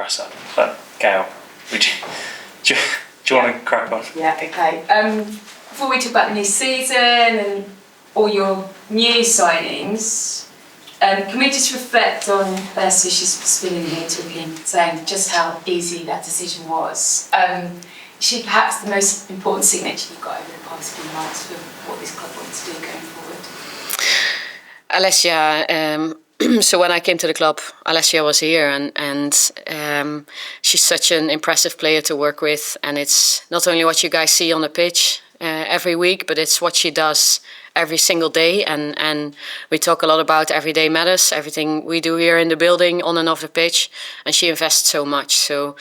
press up. But Gail, do you want to crack on? Yeah, okay. Before we talk about the new season and all your new signings, can we just reflect on Alessia? She's spinning here talking, saying just how easy that decision was. Is she perhaps the most important signature you've got over the past few months for what this club wants to do going forward? Alessia, so when I came to the club, Alessia was here, and she's such an impressive player to work with. And it's not only what you guys see on the pitch every week, but it's what she does every single day. And we talk a lot about everyday matters, everything we do here in the building, on and off the pitch. And she invests so much. So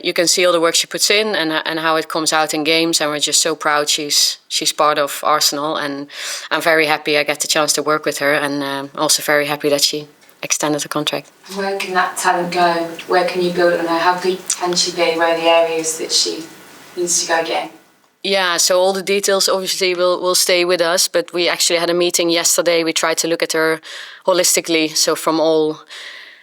you can see all the work she puts in and how it comes out in games. And we're just so proud she's part of Arsenal. And I'm very happy I get the chance to work with her. And also very happy that she extended the contract. Where can that talent go? Where can you build on her? How good can she be? Where are the areas that she needs to go again? Yeah, so all the details obviously will stay with us, but we actually had a meeting yesterday. We tried to look at her holistically, so from all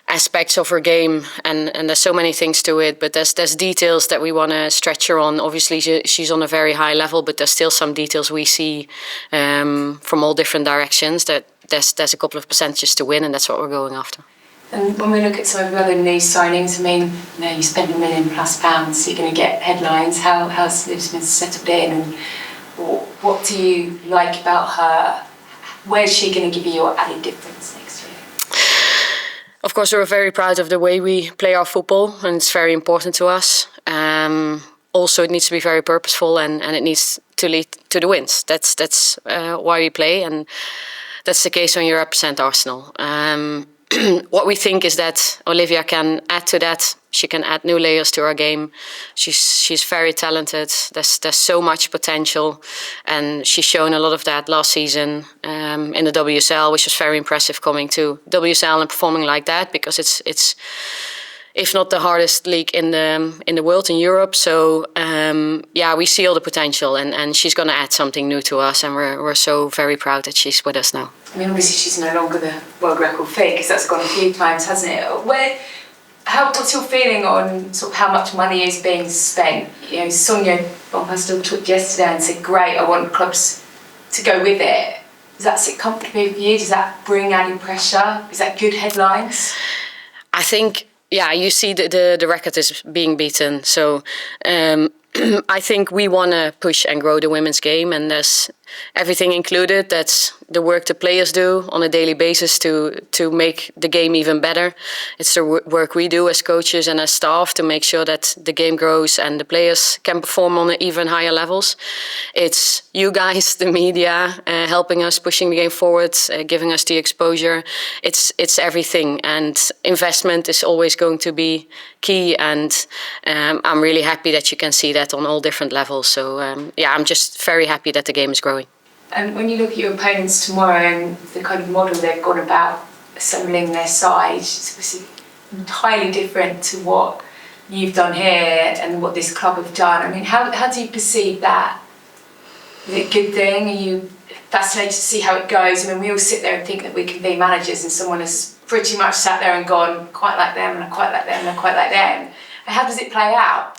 aspects of her game, and there's so many things to it, but there's details that we want to stretch her on. Obviously she's on a very high level, but there's still some details we see from all different directions that there's a couple of percentages to win, and that's what we're going after. And when we look at some of the other new signings, I mean, you spent £1 million plus, so you're going to get headlines. How's Liv Smith settled in, and what do you like about her? Where's she going to give you your added difference next year? Of course, we're very proud of the way we play our football, and it's very important to us. Also, it needs to be very purposeful, and it needs to lead to the wins. That's why we play, and that's the case when you represent Arsenal. What we think is that Olivia can add to that. She can add new layers to our game. She's very talented. There's so much potential, and she's shown a lot of that last season in the WSL, which was very impressive coming to WSL and performing like that, because it's if not the hardest league in the world, in Europe. So we see all the potential, and she's going to add something new to us, and we're so very proud that she's with us now. I mean, obviously she's no longer the world record fee, because that's gone a few times, hasn't it? What's your feeling on sort of how much money is being spent? You know, Sonia Bonpastel talked yesterday and said, great, I want clubs to go with it. Does that sit comfortably with you? Does that bring added pressure? Is that good headlines? I think, you see the record is being beaten. So I think we want to push and grow the women's game, and there's everything included. That's the work the players do on a daily basis to make the game even better. It's the work we do as coaches and as staff to make sure that the game grows and the players can perform on even higher levels. It's you guys, the media, helping us, pushing the game forward, giving us the exposure. It's everything, and investment is always going to be key, and I'm really happy that you can see that on all different levels. So I'm just very happy that the game is growing. And when you look at your opponents tomorrow and the kind of model they've gone about assembling their side, it's obviously entirely different to what you've done here and what this club have done. I mean, how do you perceive that? Is it a good thing? Are you fascinated to see how it goes? I mean, we all sit there and think that we can be managers, and someone has pretty much sat there and gone, quite like them, and I quite like them, and I quite like them. And how does it play out?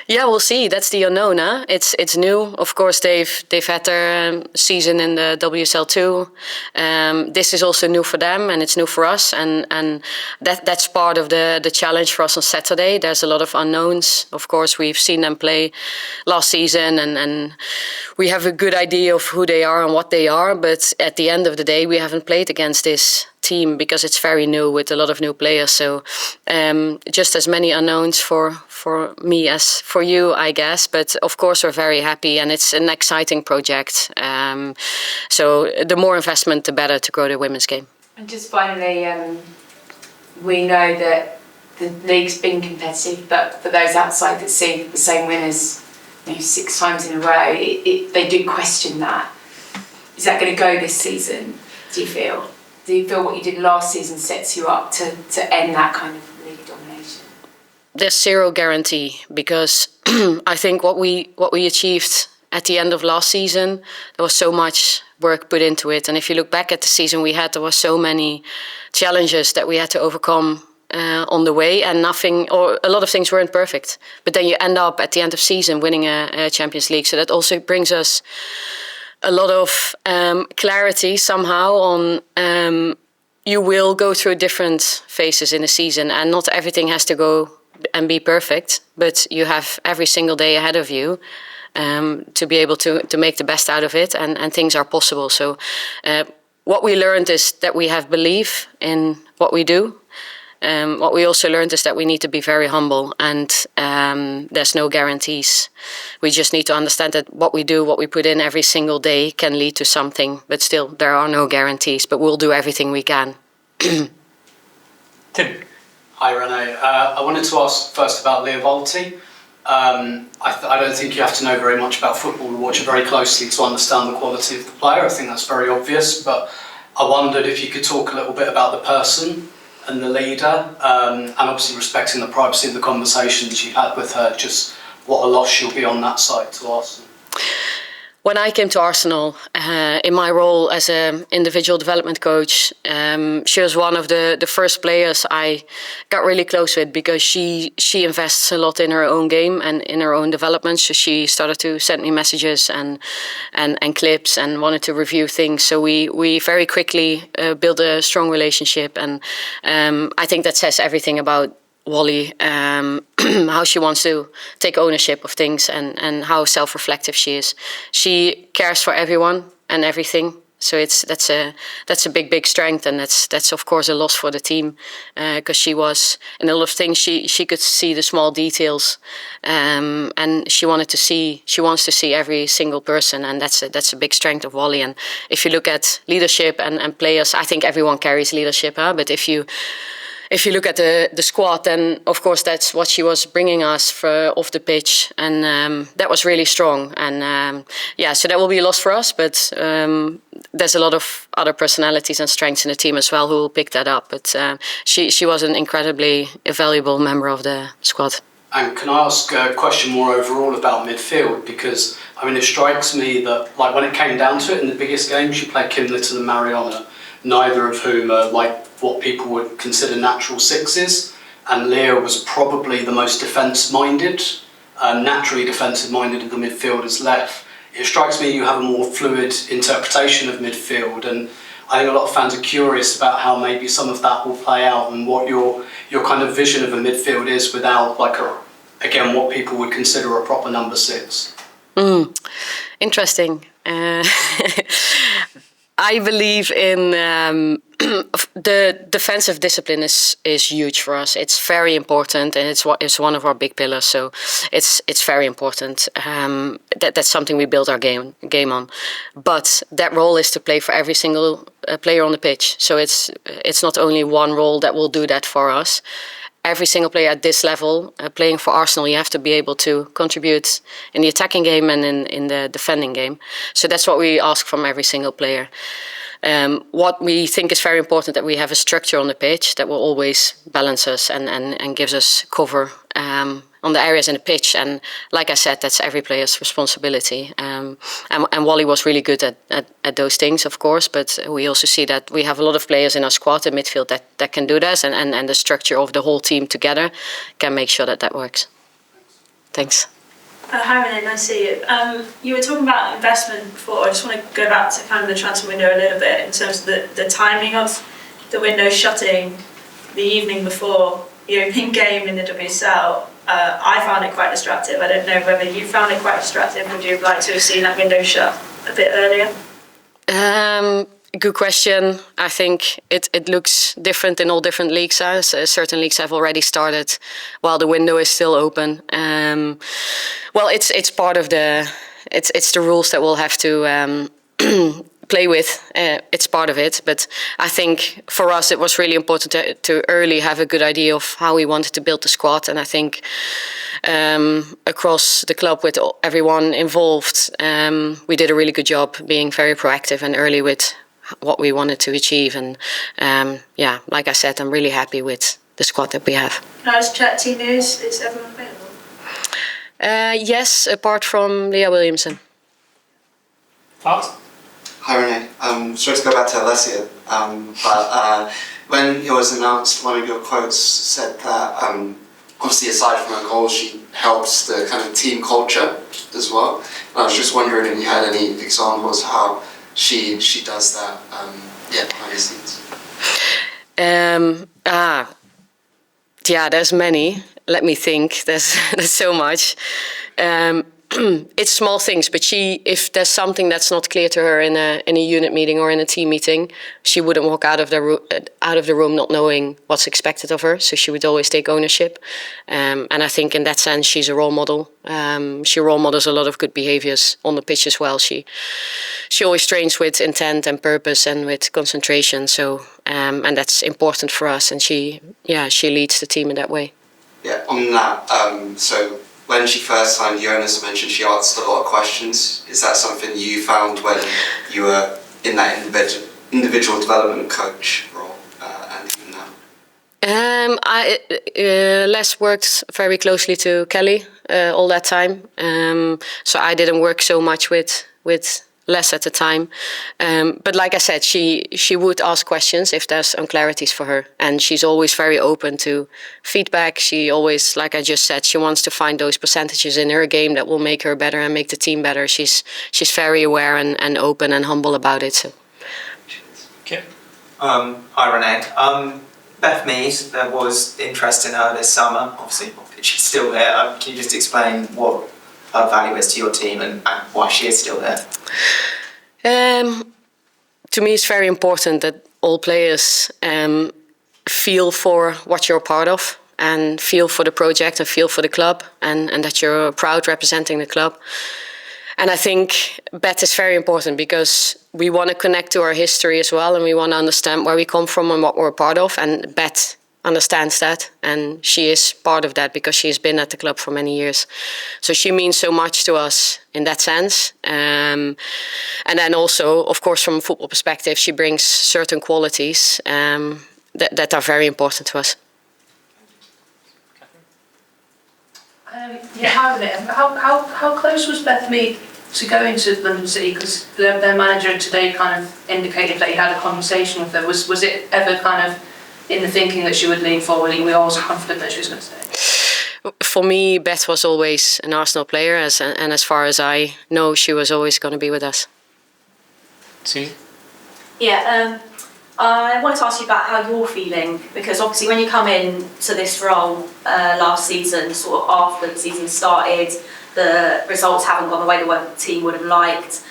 Yeah, we'll see. That's the unknown. Huh? It's new. Of course, they've had their season in the WSL too. This is also new for them, and it's new for us. And that's part of the challenge for us on Saturday. There's a lot of unknowns. Of course, we've seen them play last season, and we have a good idea of who they are and what they are. But at the end of the day, we haven't played against this team because it's very new with a lot of new players. So just as many unknowns for me as for you, I guess. But of course, we're very happy, and it's an exciting project. So the more investment, the better to grow the women's game. And just finally, we know that the league's been competitive, but for those outside that see the same winners 6 times in a row, they do question that. Is that going to go this season, do you feel? Do you feel what you did last season sets you up to end that kind of league domination? There's zero guarantee, because I think what we achieved at the end of last season, there was so much work put into it. And if you look back at the season we had, there were so many challenges that we had to overcome on the way, and nothing, or a lot of things weren't perfect. But then you end up at the end of season winning a Champions League. So that also brings us a lot of clarity somehow on you will go through different phases in a season, and not everything has to go and be perfect, but you have every single day ahead of you to be able to make the best out of it, and things are possible. So what we learned is that we have belief in what we do. What we also learned is that we need to be very humble, and there's no guarantees. We just need to understand that what we do, what we put in every single day can lead to something, but still there are no guarantees, but we'll do everything we can. Tim. Hi Renee, I wanted to ask first about Leo Volti. I don't think you have to know very much about football to watch it very closely to understand the quality of the player. I think that's very obvious, but I wondered if you could talk a little bit about the person and the leader, and obviously respecting the privacy of the conversations you've had with her, just what a loss she'll be on that side to Arsenal. When I came to Arsenal, in my role as an individual development coach, she was one of the first players I got really close with, because she invests a lot in her own game and in her own development. So she started to send me messages and clips and wanted to review things. So we very quickly built a strong relationship, and I think that says everything about Wally, how she wants to take ownership of things, and how self-reflective she is. She cares for everyone and everything. So that's a big strength, and that's of course a loss for the team, because she was in a lot of things she could see the small details, and she wants to see every single person, and that's a big strength of Wally. And if you look at leadership and players, I think everyone carries leadership, but if you look at the squad, then of course that's what she was bringing us off the pitch, and that was really strong. And so that will be a loss for us, but there's a lot of other personalities and strengths in the team as well who will pick that up. But she was an incredibly valuable member of the squad. And can I ask a question more overall about midfield? Because I mean, it strikes me that like when it came down to it in the biggest games, you played Kim Little and Mariana, neither of whom are like what people would consider natural sixes, and Leah was probably the most defence-minded, naturally defensive-minded of the midfielders left. It strikes me you have a more fluid interpretation of midfield, and I think a lot of fans are curious about how maybe some of that will play out, and what your kind of vision of a midfield is without, like, again, what people would consider a proper number six. Interesting. I believe in the defensive discipline is huge for us. It's very important, and it's one of our big pillars. So it's very important. That's something we build our game on. But that role is to play for every single player on the pitch. So it's not only one role that will do that for us. Every single player at this level, playing for Arsenal, you have to be able to contribute in the attacking game and in the defending game. So that's what we ask from every single player. What we think is very important, that we have a structure on the pitch that will always balance us and gives us cover on the areas in the pitch. And like I said, that's every player's responsibility. And Wally was really good at those things, of course, but we also see that we have a lot of players in our squad in midfield that can do that, and the structure of the whole team together can make sure that works. Thanks. Hi Renee, nice to see you. You were talking about investment before. I just want to go back to kind of the transfer window a little bit in terms of the timing of the window shutting the evening before the opening game in the WSL. I found it quite distractive. I don't know whether you found it quite distractive. Would you have liked to have seen that window shut a bit earlier? Good question. I think it looks different in all different leagues. Certain leagues have already started while the window is still open. Well, it's part of it's the rules that we'll have to play with. It's part of it, but I think for us it was really important to early have a good idea of how we wanted to build the squad, and I think across the club with everyone involved, we did a really good job being very proactive and early with what we wanted to achieve. And like I said, I'm really happy with the squad that we have. Can I just check team news? Is everyone available? Yes, apart from Leah Williamson. Art? Hi Renee. Sorry to go back to Alessia, but when it was announced, one of your quotes said that obviously aside from her goals, she helps the kind of team culture as well. And I was just wondering if you had any examples how she does that behind the scenes. Yeah, there's many. Let me think. There's so much. It's small things, but if there's something that's not clear to her in a unit meeting or in a team meeting, she wouldn't walk out of the room not knowing what's expected of her. So she would always take ownership, and I think in that sense she's a role model. She role models a lot of good behaviors on the pitch as well. She always trains with intent and purpose and with concentration. So and that's important for us. And she leads the team in that way. Yeah, on that. So when she first signed, Jonas mentioned she asked a lot of questions. Is that something you found when you were in that individual development coach role and even now? Les worked very closely to Kelly all that time. So I didn't work so much with Les at the time. But like I said, she would ask questions if there's unclarities for her. And she's always very open to feedback. She always, like I just said, she wants to find those percentages in her game that will make her better and make the team better. She's very aware and open and humble about it. So. Okay. Hi Renee. Beth Mead, there was interest in her this summer. Obviously, she's still there. Can you just explain what her value is to your team and why she is still there? To me, it's very important that all players feel for what you're part of and feel for the project and feel for the club and that you're proud representing the club. And I think Beth is very important because we want to connect to our history as well and we want to understand where we come from and what we're part of. And Beth understands that and she is part of that because she has been at the club for many years. So she means so much to us in that sense. And then also, of course, from a football perspective, she brings certain qualities that are very important to us. How close was Beth Mead to going to London City? Because their manager today kind of indicated that he had a conversation with her. Was it ever kind of in the thinking that she would lean forward? We were also confident that she was going to stay. For me, Beth was always an Arsenal player, and as far as I know, she was always going to be with us. Susie? Yeah, I wanted to ask you about how you're feeling, because obviously when you come in to this role last season, sort of after the season started, the results haven't gone the way the team would have liked.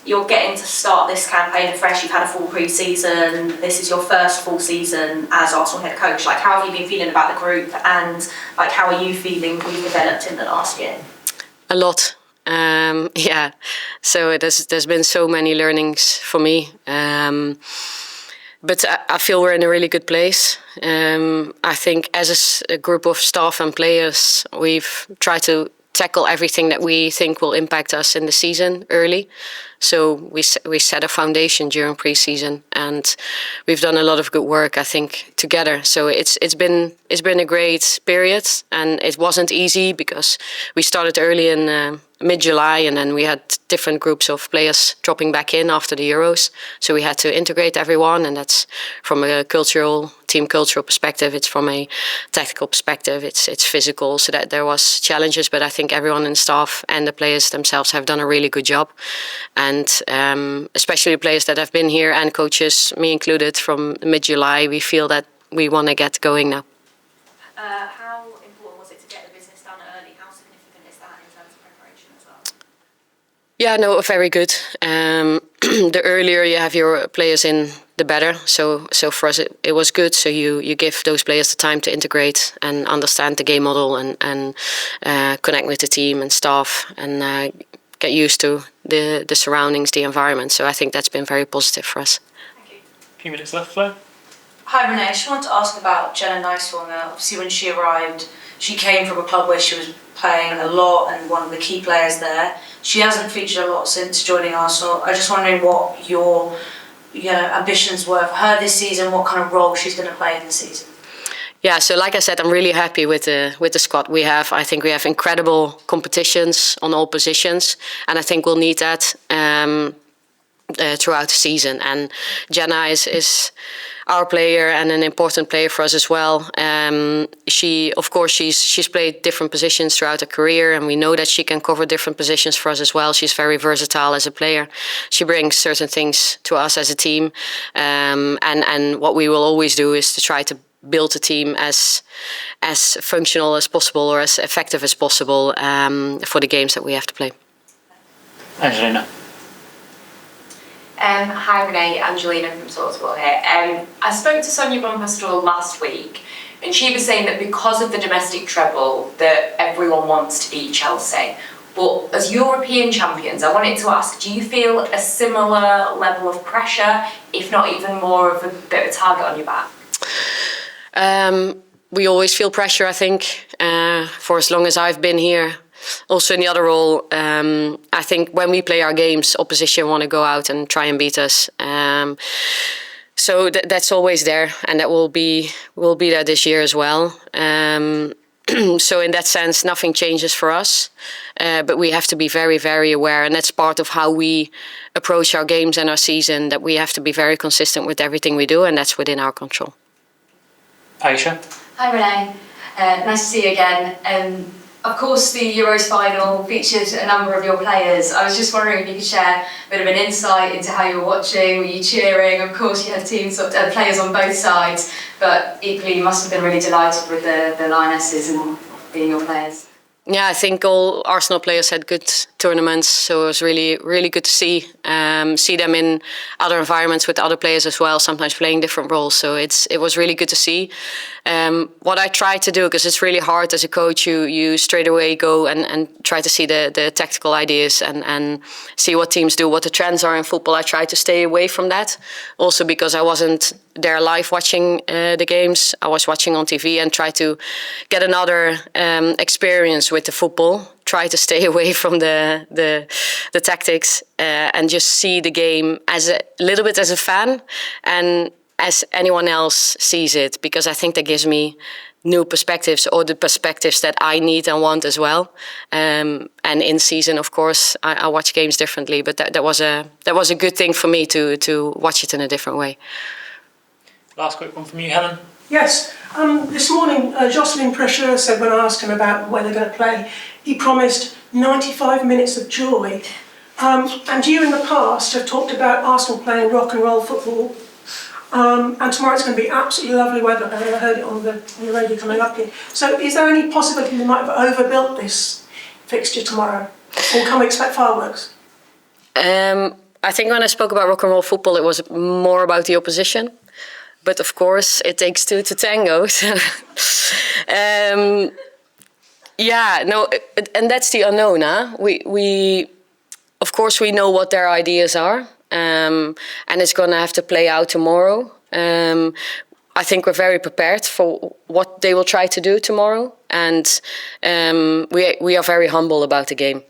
You're getting to start this campaign afresh. You've had a full pre-season. This is your first full season as Arsenal head coach. Like, how have you been feeling about the group, and like, how are you feeling we've developed in the last year? A lot. Yeah. So there's been so many learnings for me. But I feel we're in a really good place. I think as a group of staff and players, we've tried to tackle everything that we think will impact us in the season early. So we set a foundation during pre-season, and we've done a lot of good work, I think, together. So it's been a great period, and it wasn't easy because we started early in mid-July, and then we had different groups of players dropping back in after the Euros. So we had to integrate everyone, and that's from a team cultural perspective. It's from a tactical perspective. It's physical, so that there was challenges, but I think everyone in staff and the players themselves have done a really good job. And especially the players that have been here and coaches, me included, from mid-July, we feel that we want to get going now. How important was it to get the business done early? How significant is that in terms of preparation as well? Yeah, no, very good. The earlier you have your players in, the better. So for us, it was good. So you give those players the time to integrate and understand the game model and connect with the team and staff and get used to the surroundings, the environment. So I think that's been very positive for us. Thank you. A few minutes left, Flo. Hi Renee, I just wanted to ask about Jenna Nicehorn. Obviously when she arrived, she came from a club where she was playing a lot and one of the key players there. She hasn't featured a lot since joining Arsenal. I'm just wondering what your ambitions were for her this season, what kind of role she's going to play in the season. Yeah, so like I said, I'm really happy with the squad we have. I think we have incredible competitions on all positions, and I think we'll need that throughout the season. And Jenna is our player and an important player for us as well. She's played different positions throughout her career, and we know that she can cover different positions for us as well. She's very versatile as a player. She brings certain things to us as a team, and what we will always do is to try to build a team as functional as possible or as effective as possible for the games that we have to play. Angelina. Hi Renee, Angelina from Salzburg here. I spoke to Sonia Bonpastor last week, and she was saying that because of the domestic treble that everyone wants to beat Chelsea. But as European champions, I wanted to ask, do you feel a similar level of pressure, if not even more of a bit of a target on your back? We always feel pressure, I think, for as long as I've been here. Also in the other role, I think when we play our games, opposition want to go out and try and beat us. So that's always there, and that will be there this year as well. So in that sense, nothing changes for us, but we have to be very, very aware, and that's part of how we approach our games and our season, that we have to be very consistent with everything we do, and that's within our control. Aisha. Hi Renee, nice to see you again. Of course, the Euros final featured a number of your players. I was just wondering if you could share a bit of an insight into how you were watching. Were you cheering? Of course, you had players on both sides, but equally you must have been really delighted with the Lionesses and being your players. Yeah, I think all Arsenal players had good tournaments, so it was really, really good to see them in other environments with other players as well, sometimes playing different roles. So it was really good to see. What I try to do, because it's really hard as a coach, you straight away go and try to see the tactical ideas and see what teams do, what the trends are in football. I try to stay away from that, also because I wasn't there live watching the games. I was watching on TV and try to get another experience with the football. Try to stay away from the tactics and just see the game as a little bit as a fan and as anyone else sees it, because I think that gives me new perspectives, or the perspectives that I need and want as well. And in season, of course, I watch games differently, but that was a good thing for me to watch it in a different way. Last quick one from you, Helen. Yes. This morning, Jocelyn Pressure said, when I asked him about when they're going to play, he promised 95 minutes of joy. And you in the past have talked about Arsenal playing rock and roll football. And tomorrow it's going to be absolutely lovely weather. I heard it on the radio coming up here. So is there any possibility we might have overbuilt this fixture tomorrow? Or can we expect fireworks? I think when I spoke about rock and roll football, it was more about the opposition. But of course, it takes two to tango. And that's the unknown. Huh? We of course, we know what their ideas are. And it's going to have to play out tomorrow. I think we're very prepared for what they will try to do tomorrow, and we are very humble about the game.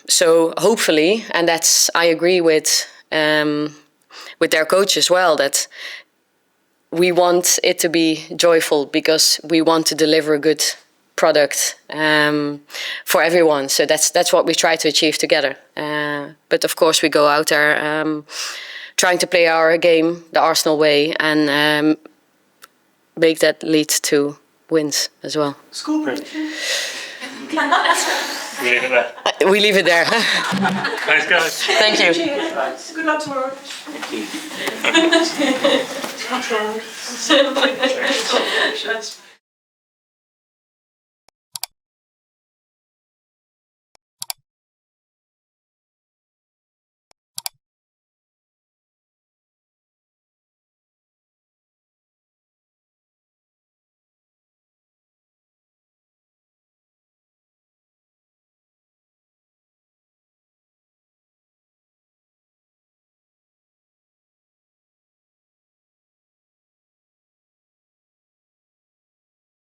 So hopefully, and I agree with their coach as well, that we want it to be joyful because we want to deliver a good product for everyone. So that's what we try to achieve together. But of course we go out there trying to play our game the Arsenal way and make that lead to wins as well. Score prediction? We leave it there. We leave it there. Thanks, guys. Thank you. Cheers. Good luck tomorrow. Thank you. I'll try.